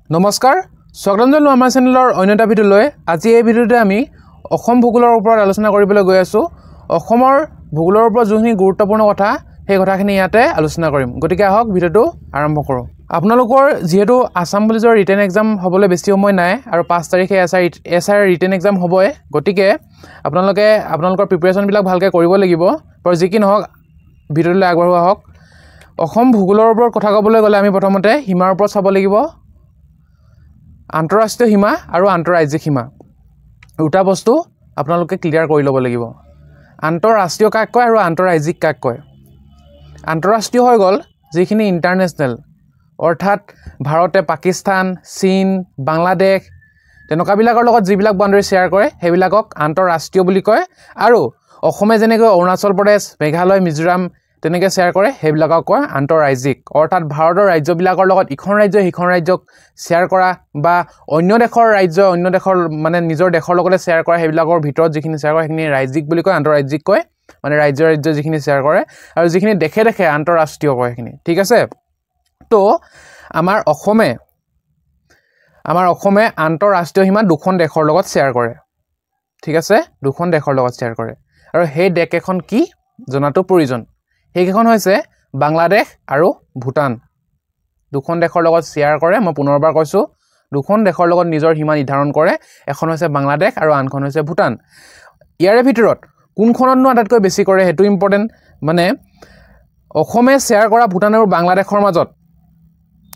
নমস্কাৰ স্বাগতম জনালো আমাৰ চেনেলৰ অন্য এটা ভিডিঅ'লৈ আজি এই ভিডিঅ'তে আমি অসম ভূগোলৰ ওপৰত আলোচনা কৰিবলৈ গৈ আছো অসমৰ ভূগোলৰ ওপৰত যোনখিনি গুৰুত্বপূৰ্ণ কথা সেই কথাখিনি ইয়াতে আলোচনা কৰিম গতিকে আহক ভিডিঅ'টো আৰম্ভ কৰোঁ আপোনালোকৰ যেহেতু আসাম পুলিচৰ ৰিটেন এক্সাম হ'বলৈ বেছি সময় নাই আৰু 5 তাৰিখে এছআই ৰিটেন এক্সাম হ'বই গতিকে আপোনালোকৰ প্ৰিপাৰেচনবিলাক ভালকৈ কৰিব লাগিব আৰু যি কি নহওক ভিডিঅ'লৈ আগবঢ়োৱা হওক অসম ভূগোলৰ ওপৰত কথা ক'বলৈ গ'লে আমি প্ৰথমতে সীমাৰ ওপৰত চাব লাগিব আন্তঃৰাষ্ট্ৰীয় সীমা আৰু আন্তঃৰাজ্যিক সীমা দুটা বস্তু আপোনালোকে ক্লিয়াৰ কৰি ল'ব লাগিব আন্তঃৰাষ্ট্ৰীয় কাক কয় আৰু আন্তঃৰাজ্যিক কাক কয় আন্তঃৰাষ্ট্ৰীয় হৈ গ'ল যিখিনি ইণ্টাৰনেশ্যনেল অৰ্থাৎ ভাৰতে পাকিস্তান চীন বাংলাদেশ তেনেকুৱাবিলাকৰ লগত যিবিলাক বাউণ্ডাৰী শ্বেয়াৰ কৰে সেইবিলাকক আন্তঃৰাষ্ট্ৰীয় বুলি কয় আৰু অসমে যেনেকৈ অৰুণাচল প্ৰদেশ মেঘালয় মিজোৰাম তেনেকৈ শ্বেয়াৰ কৰে সেইবিলাকক কয় আন্তঃৰাজ্যিক অৰ্থাৎ ভাৰতৰ ৰাজ্যবিলাকৰ লগত ইখন ৰাজ্যই সিখন ৰাজ্যক শ্বেয়াৰ কৰা বা অন্য দেশৰ ৰাজ্য অন্য দেশৰ মানে নিজৰ দেশৰ লগতে শ্বেয়াৰ কৰা সেইবিলাকৰ ভিতৰত যিখিনি শ্বেয়াৰ কৰে সেইখিনি ৰাজ্যিক বুলি কয় আন্তঃৰাজ্যিক কয় মানে ৰাজ্য যিখিনি শ্বেয়াৰ কৰে আৰু যিখিনি দেখে আন্তঃৰাষ্ট্ৰীয় কয় সেইখিনি ঠিক আছে তো আমাৰ অসমে আন্তঃৰাষ্ট্ৰীয় সীমা দুখন দেশৰ লগত শ্বেয়াৰ কৰে ঠিক আছে দুখন দেশৰ লগত শ্বেয়াৰ কৰে আৰু সেই দেশকেইখন কি জনাটো প্ৰয়োজন সেইকেইখন হৈছে বাংলাদেশ আৰু ভূটান দুখন দেশৰ লগত শ্বেয়াৰ কৰে মই পুনৰবাৰ কৈছোঁ দুখন দেশৰ লগত নিজৰ সীমা নিৰ্ধাৰণ কৰে এখন হৈছে বাংলাদেশ আৰু আনখন হৈছে ভূটান ইয়াৰে ভিতৰত কোনখনতনো আটাইতকৈ বেছি কৰে সেইটো ইম্পৰ্টেণ্ট মানে অসমে শ্বেয়াৰ কৰা ভূটান আৰু বাংলাদেশৰ মাজত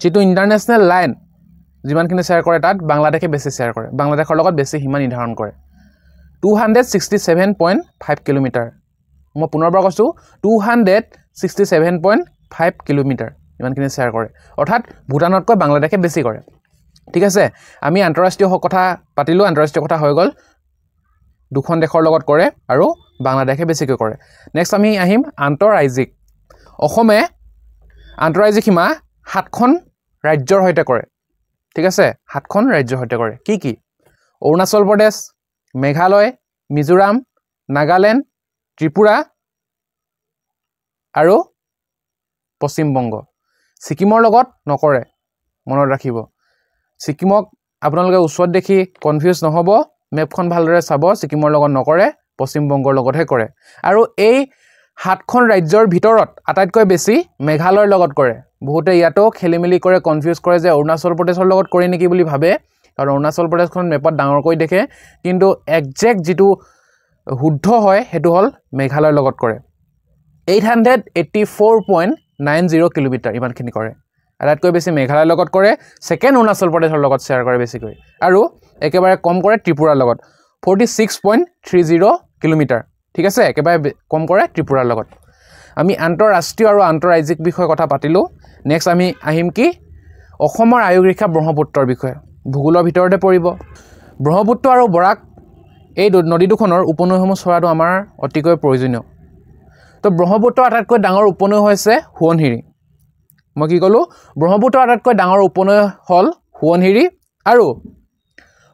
যিটো ইণ্টাৰনেশ্যনেল লাইন যিমানখিনি শ্বেয়াৰ কৰে তাত বাংলাদেশে বেছি শ্বেয়াৰ কৰে বাংলাদেশৰ লগত বেছি সীমা নিৰ্ধাৰণ কৰে 267.5 কিলোমিটাৰ মই পুনৰবাৰ কৈছোঁ 267.5 কিলোমিটাৰ ইমানখিনি শ্বেয়াৰ কৰে অৰ্থাৎ ভূটানতকৈ বাংলাদেশে বেছি কৰে ঠিক আছে আমি আন্তঃৰাষ্ট্ৰীয় কথা পাতিলোঁ আন্তঃৰাষ্ট্ৰীয় কথা হৈ গ'ল দুখন দেশৰ লগত কৰে আৰু বাংলাদেশে বেছিকৈ কৰে নেক্সট আমি আহিম আন্তঃৰাজ্যিক অসমে আন্তঃৰাজ্যিক সীমা 7খন ৰাজ্যৰ সৈতে কৰে ঠিক আছে 7খন ৰাজ্যৰ সৈতে কৰে কি অৰুণাচল প্ৰদেশ মেঘালয় মিজোৰাম নাগালেণ্ড ত্ৰিপুৰা আৰু পশ্চিম বংগ ছিকিমৰ লগত নকৰে মনত ৰাখিব ছিকিমক আপোনালোকে ওচৰত দেখি কনফিউজ নহ'ব মেপখন ভালদৰে চাব ছিকিমৰ লগত নকৰে পশ্চিম বংগৰ লগতহে কৰে আৰু এই 7খন ৰাজ্যৰ ভিতৰত আটাইতকৈ বেছি মেঘালয়ৰ লগত কৰে বহুতে ইয়াতো খেলিমেলি কৰে কনফিউজ কৰে যে অৰুণাচল প্ৰদেশৰ লগত কৰে নেকি বুলি ভাবে কাৰণ অৰুণাচল প্ৰদেশখন মেপত ডাঙৰকৈ দেখে কিন্তু একজেক্ট যিটো শুদ্ধ হয় সেইটো হ'ল মেঘালয়ৰ লগত কৰে 884.90 কিলোমিটাৰ ইমানখিনি কৰে আটাইতকৈ বেছি মেঘালয়ৰ লগত কৰে ছেকেণ্ড অৰুণাচল প্ৰদেশৰ লগত শ্বেয়াৰ কৰে বেছিকৈ আৰু একেবাৰে কম কৰে ত্ৰিপুৰাৰ লগত 46.30 কিলোমিটাৰ ঠিক আছে একেবাৰে কম কৰে ত্ৰিপুৰাৰ লগত আমি আন্তঃৰাষ্ট্ৰীয় আৰু আন্তঃৰাজ্যিক বিষয়ে কথা পাতিলোঁ নেক্সট আমি আহিম কি অসমৰ আয়ুৰেখা ব্ৰহ্মপুত্ৰৰ বিষয়ে ভূগোলৰ ভিতৰতে পৰিব ব্ৰহ্মপুত্ৰ আৰু বৰাক এই নদী দুখনৰ উপনৈসমূহ চোৱাটো আমাৰ অতিকৈ প্ৰয়োজনীয় তো ব্ৰহ্মপুত্ৰৰ আটাইতকৈ ডাঙৰ উপনৈ হৈছে সোৱণশিৰি মই কি ক'লোঁ ব্ৰহ্মপুত্ৰৰ আটাইতকৈ ডাঙৰ উপনৈ হ'ল সোৱণশিৰি আৰু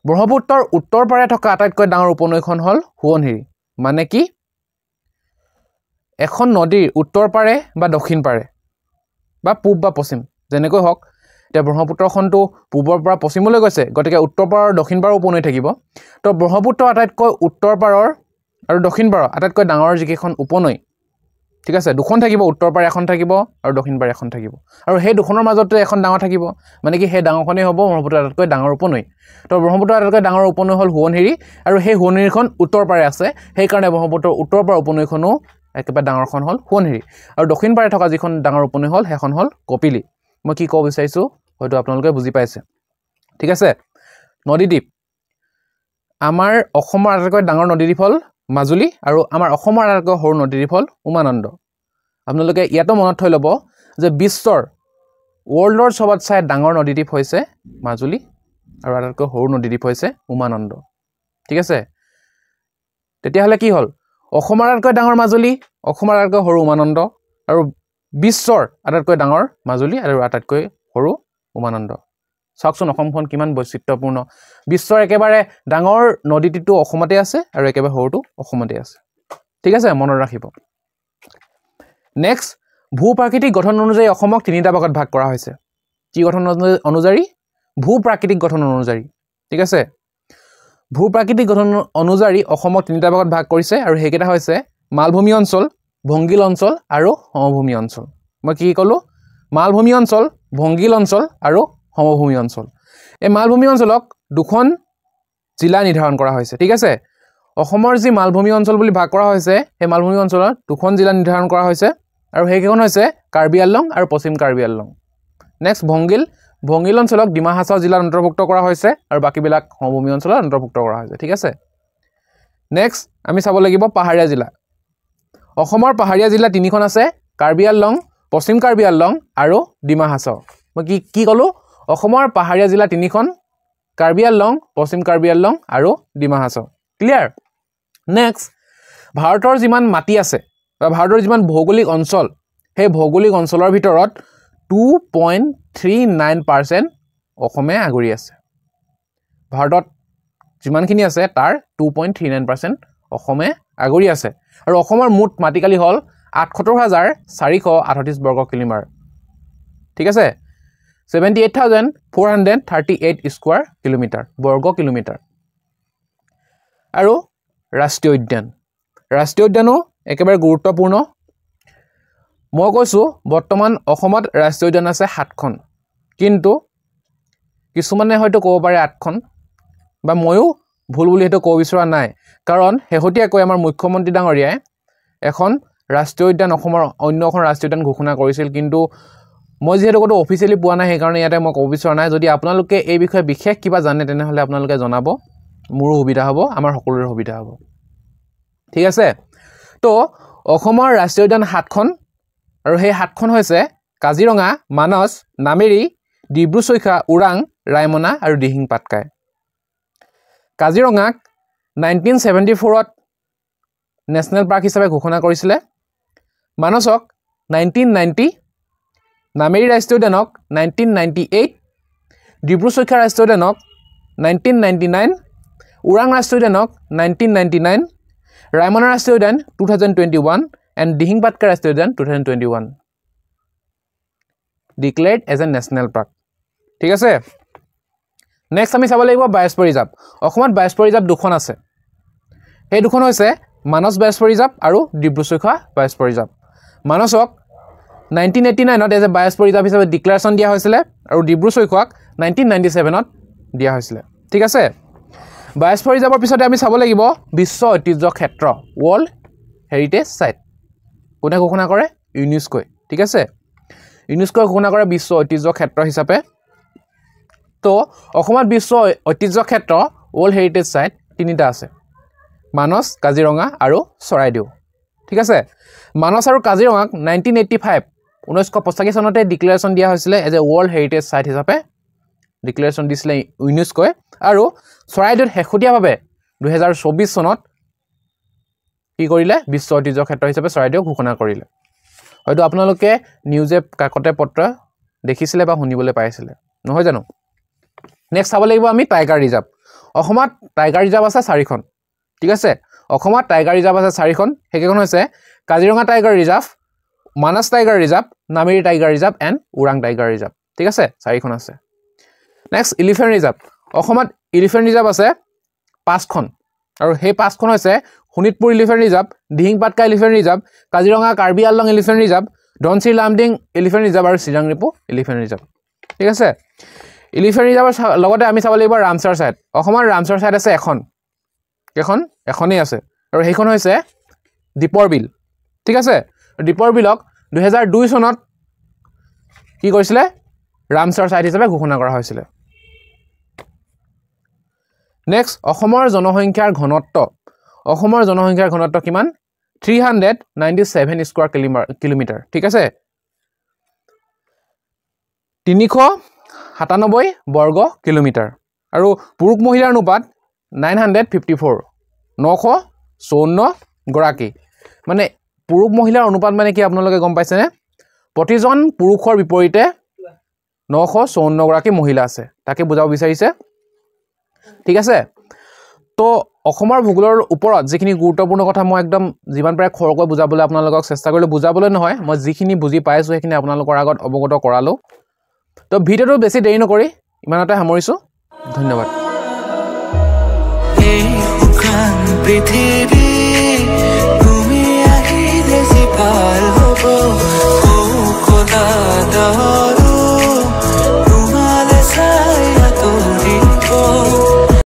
ব্ৰহ্মপুত্ৰৰ উত্তৰ পাৰে থকা আটাইতকৈ ডাঙৰ উপনৈখন হ'ল সোৱণশিৰি মানে কি এখন নদীৰ উত্তৰ পাৰে বা দক্ষিণ পাৰে বা পূব বা পশ্চিম যেনেকৈ হওক এতিয়া ব্ৰহ্মপুত্ৰখনটো পূবৰ পৰা পশ্চিমলৈ গৈছে গতিকে উত্তৰ পাৰৰ আৰু দক্ষিণ পাৰৰ উপনৈ থাকিব তো ব্ৰহ্মপুত্ৰ আটাইতকৈ উত্তৰ পাৰৰ আৰু দক্ষিণ পাৰৰ আটাইতকৈ ডাঙৰ যিকেইখন উপনৈ ঠিক আছে দুখন থাকিব উত্তৰ পাৰে এখন থাকিব আৰু দক্ষিণ পাৰে এখন থাকিব আৰু সেই দুখনৰ মাজতে এখন ডাঙৰ থাকিব মানে কি সেই ডাঙৰখনেই হ'ব ব্ৰহ্মপুত্ৰৰ আটাইতকৈ ডাঙৰ উপনৈ তো ব্ৰহ্মপুত্ৰৰ আটাইতকৈ ডাঙৰ উপনৈ হ'ল সোৱণশিৰি আৰু সেই সোৱণশিৰিখন উত্তৰ পাৰে আছে সেইকাৰণে ব্ৰহ্মপুত্ৰৰ উত্তৰ পাৰৰ উপনৈখনো একেবাৰে ডাঙৰখন হ'ল সোৱণশিৰি আৰু দক্ষিণ পাৰে থকা যিখন ডাঙৰ উপনৈ হ'ল সেইখন হ'ল কপিলী মই কি ক'ব বিচাৰিছোঁ হয়তো আপোনালোকে বুজি পাইছে ঠিক আছে নদীদ্বীপ আমাৰ অসমৰ আটাইতকৈ ডাঙৰ নদীদ্বীপ হ'ল মাজুলী আৰু আমাৰ অসমৰ আটাইতকৈ সৰু নদীদ্বীপ হ'ল উমানন্দ আপোনালোকে ইয়াতো মনত থৈ ল'ব যে ৱৰ্ল্ডৰ চবতছে ডাঙৰ নদীদ্বীপ হৈছে মাজুলী আৰু আটাইতকৈ সৰু নদীদ্বীপ হৈছে উমানন্দ ঠিক আছে তেতিয়াহ'লে কি হ'ল অসমৰ আটাইতকৈ ডাঙৰ মাজুলী অসমৰ আটাইতকৈ সৰু উমানন্দ আৰু বিশ্বৰ আটাইতকৈ ডাঙৰ মাজুলী আৰু আটাইতকৈ সৰু উমানন্দ চাওকচোন অসমখন কিমান বৈচিত্ৰ্যপূৰ্ণ বিশ্বৰ একেবাৰে ডাঙৰ নদীটো অসমতে আছে আৰু একেবাৰে সৰুটো অসমতে আছে ঠিক আছে মনত ৰাখিব নেক্সট ভূ প্ৰাকৃতিক গঠন অনুযায়ী অসমক তিনিটা ভাগত ভাগ কৰা হৈছে কি গঠন অনুযায়ী ভূ-প্ৰাকৃতিক গঠন অনুযায়ী ঠিক আছে ভূ-প্ৰাকৃতিক গঠন অনুযায়ী অসমক তিনিটা ভাগত ভাগ কৰিছে আৰু হেকেটা হৈছে মালভূমি অঞ্চল ভংগিল অঞ্চল আৰু সমভূমি অঞ্চল মই কি ক'লো মালভূমি অঞ্চল ভংগিল অঞ্চল আৰু সমভূমি অঞ্চল এই মালভূমি অঞ্চলক দুখন জিলা নিৰ্ধাৰণ কৰা হৈছে ঠিক আছে অসমৰ যি মালভূমি অঞ্চল বুলি ভাগ কৰা হৈছে সেই মালভূমি অঞ্চলত দুখন জিলা নিৰ্ধাৰণ কৰা হৈছে আৰু হেকেখন হৈছে কাৰ্বি আংলং আৰু পশ্চিম কাৰ্বি আংলং নেক্সট ভংগিল অঞ্চলক ডিমা হাছাও জিলাত অন্তৰ্ভুক্ত কৰা হৈছে আৰু বাকিবিলাক সমভূমি অঞ্চলত অন্তৰ্ভুক্ত কৰা হৈছে ঠিক আছে নেক্সট আমি চাব লাগিব পাহাৰীয়া জিলা অসমৰ পাহাৰীয়া জিলা তিনিখন আছে কাৰ্বি আংলং পশ্চিম কাৰ্বি আংলং আৰু ডিমা হাছাও মই কি ক'লো অসমৰ পাহাৰীয়া জিলা তিনিখন কাৰ্বি আংলং পশ্চিম কাৰ্বি আংলং আৰু ডিমা হাছাও ক্লিয়াৰ নেক্সট ভাৰতৰ যিমান মাটি আছে বা ভাৰতৰ যিমান ভৌগোলিক অঞ্চল সেই ভৌগোলিক অঞ্চলৰ ভিতৰত 2.39% অসমে আগুৰি আছে ভাৰতত যিমানখিনি আছে তাৰ 2.39% অসমে আগুৰি আছে আৰু অসমৰ মুঠ মাটিকালি হ'ল ৭৮,৪38 বৰ্গ কিলোমিটাৰ ঠিক আছে 78,438 স্কয়াৰ কিলোমিটাৰ বৰ্গ কিলোমিটাৰ আৰু ৰাষ্ট্ৰীয় উদ্যানো একেবাৰে গুৰুত্বপূৰ্ণ মই কৈছো বৰ্তমান অসমত ৰাষ্ট্ৰীয় উদ্যান আছে 7খন কিন্তু কিছুমানে হয়তো ক'ব পাৰে 8খন বা ময়ো ভুল বুলি হেতু ক'ব বিচৰা নাই কাৰণ হেহতিয়াকৈ আমাৰ মুখ্যমন্ত্ৰী ডাঙৰীয়াই এখন ৰাষ্ট্ৰীয় উদ্যান অসমৰ অন্য এখন ৰাষ্ট্ৰীয় উদ্যান ঘোষণা কৰিছিল কিন্তু মই যেহেতু কোনো অফিচিয়েলি পোৱা নাই সেই কাৰণে ইয়াতে মই ক'ব বিচৰা নাই যদি আপোনালোকে এই বিষয়ে বিশেষ কিবা জানে তেনেহলে আপোনালোকে জনাব মোৰো সুবিধা হ'ব আমাৰ সকলোৰে সুবিধা হ'ব ঠিক আছে তো অসমৰ ৰাষ্ট্ৰীয় উদ্যান 7খন আৰু সেই 7খন হৈছে কাজিৰঙা মানস নামেৰি ডিব্ৰু-চৈখোৱা ওৰাং ৰায়মনা আৰু দিহিং পাটকাই কাজিৰঙাক 1974ত নেশ্যনেল পাৰ্ক হিচাপে ঘোষণা কৰিছিলে মানসক 1990 নামেৰি ৰাষ্ট্ৰীয় উদ্যানক 1998 ডিব্ৰু-চৈখোৱা ৰাষ্ট্ৰীয় উদ্যানক 1999 ওৰাং ৰাষ্ট্ৰীয় উদ্যানক 1999 ৰায়মনা ৰাষ্ট্ৰীয় উদ্যান 2021 and দিহিং পাটকাই ৰাষ্ট্ৰীয় উদ্যান 2021 declared as a national park ঠিক আছে নেক্সট আমি চাব লাগিব বায়োস্ফিয়াৰ ৰিজাৰ্ভ অসমত বায়োস্ফিয়াৰ ৰিজাৰ্ভ দুখন আছে সেই দুখন হৈছে মানস বায়োস্ফিয়াৰ ৰিজাৰ্ভ আৰু ডিব্ৰু-চৈখোৱা বায়োস্ফিয়াৰ ৰিজাৰ্ভ মানসক 1989ত এজ এ বায়োস্ফিয়াৰ ৰিজাৰ্ভ হিচাপে ডিক্লেৰেশ্যন দিয়া হৈছিল আৰু ডিব্ৰু-চৈখোৱাক 1997ত দিয়া হৈছিল ঠিক আছে বায়োস্ফিয়াৰ ৰিজাৰ্ভৰ পিছতে আমি চাব লাগিব বিশ্ব ঐতিহ্য ক্ষেত্ৰ ৱৰ্ল্ড হেৰিটেজ সাইট কোনে ঘোষণা কৰে ইউনেস্কোই ঠিক আছে ইউনেস্কোই ঘোষণা কৰে বিশ্ব ঐতিহ্য ক্ষেত্ৰ হিচাপে তো অসমত বিশ্ব ঐতিহ্য ক্ষেত্ৰ ৱৰ্ল্ড হেৰিটেজ সাইট তিনিটা আছে মানস কাজিৰঙা আৰু চৰাইদেউ ঠিক আছে মানস আৰু কাজিৰঙাক 1985 চনতে ডিক্লেৰেশ্যন দিয়া হৈছিল as a world heritage site হিচাপে ডিক্লেৰেশ্যন দিছিলে ইউনেস্কোই আৰু চৰাইদেউত শেহতীয়াভাৱে 2024 চনত কি কৰিলে বিশ্ব ঐতিহ্য ক্ষেত্ৰ হিচাপে চৰাইদেউ ঘোষণা কৰিলে হয়তো আপোনালোকে নিউজে কাকতে পত্ৰ দেখিছিলে বা শুনিবলৈ পাইছিলে নহয় জানো নেক্সট চাব লাগিব আমি টাইগাৰ ৰিজাৰ্ভ অসমত টাইগাৰ ৰিজাৰ্ভ আছে 4খন ঠিক আছে অসমত টাইগাৰ ৰিজাৰ্ভ আছে 4খন হেকেখন হৈছে Kaziranga tiger reserve Manas tiger reserve Nameri tiger reserve and Orang tiger reserve ঠিক আছে 4খন আছে নেক্সট এলিফেণ্ট ৰিজাৰ্ভ অসমত এলিফেণ্ট ৰিজাৰ্ভ আছে 5খন আৰু সেই 5খন হৈছে Sonitpur elephant reserve Dihing Patkai elephant reserve Kaziranga Karbi Anglong elephant reserve Dhansiri Lumding elephant reserve আৰু চিৰাং ৰিপু এলিফেণ্ট ৰিজাৰ্ভ ঠিক আছে এলিফেণ্ট ৰিজাৰ্ভৰ লগতে আমি চাব লাগিব ৰামচাৰ সাইট অসমৰ ৰামচাৰ সাইট আছে এখনেই আছে আৰু সেইখন হৈছে দীপৰ বিল ঠিক আছে দীপৰ বিলক 2002 চনত কি কৰিছিলে ৰামচাৰ সাইট হিচাপে ঘোষণা কৰা হৈছিল নেক্সট অসমৰ জনসংখ্যাৰ ঘনত্ব কিমান 397 স্কয়াৰ কিলোমিটাৰ ঠিক আছে 397 বৰ্গ কিলোমিটাৰ আৰু পুৰুষ মহিলাৰ অনুপাত 954 গৰাকী মানে পুৰুষ মহিলাৰ অনুপাত মানে কি আপোনালোকে গম পাইছেনে প্ৰতিজন পুৰুষৰ বিপৰীতে 954 গৰাকী মহিলা আছে তাকে বুজাব বিচাৰিছে ঠিক আছে তো অসমৰ ভূগোলৰ ওপৰত যিখিনি গুৰুত্বপূৰ্ণ কথা মই একদম যিমান পাৰে খৰকৈ বুজাবলৈ আপোনালোকক চেষ্টা কৰিলো বুজাবলৈ নহয় মই যিখিনি বুজি পাইছো সেইখিনি আপোনালোকৰ আগত অৱগত কৰালো তো ভিডিওটো বেছি দেৰি নকৰি ইমানতে সামৰিছোঁ ধন্যবাদ এই শুকান পৃথিৱী তুমি আহিলে যি ভাল হ'ব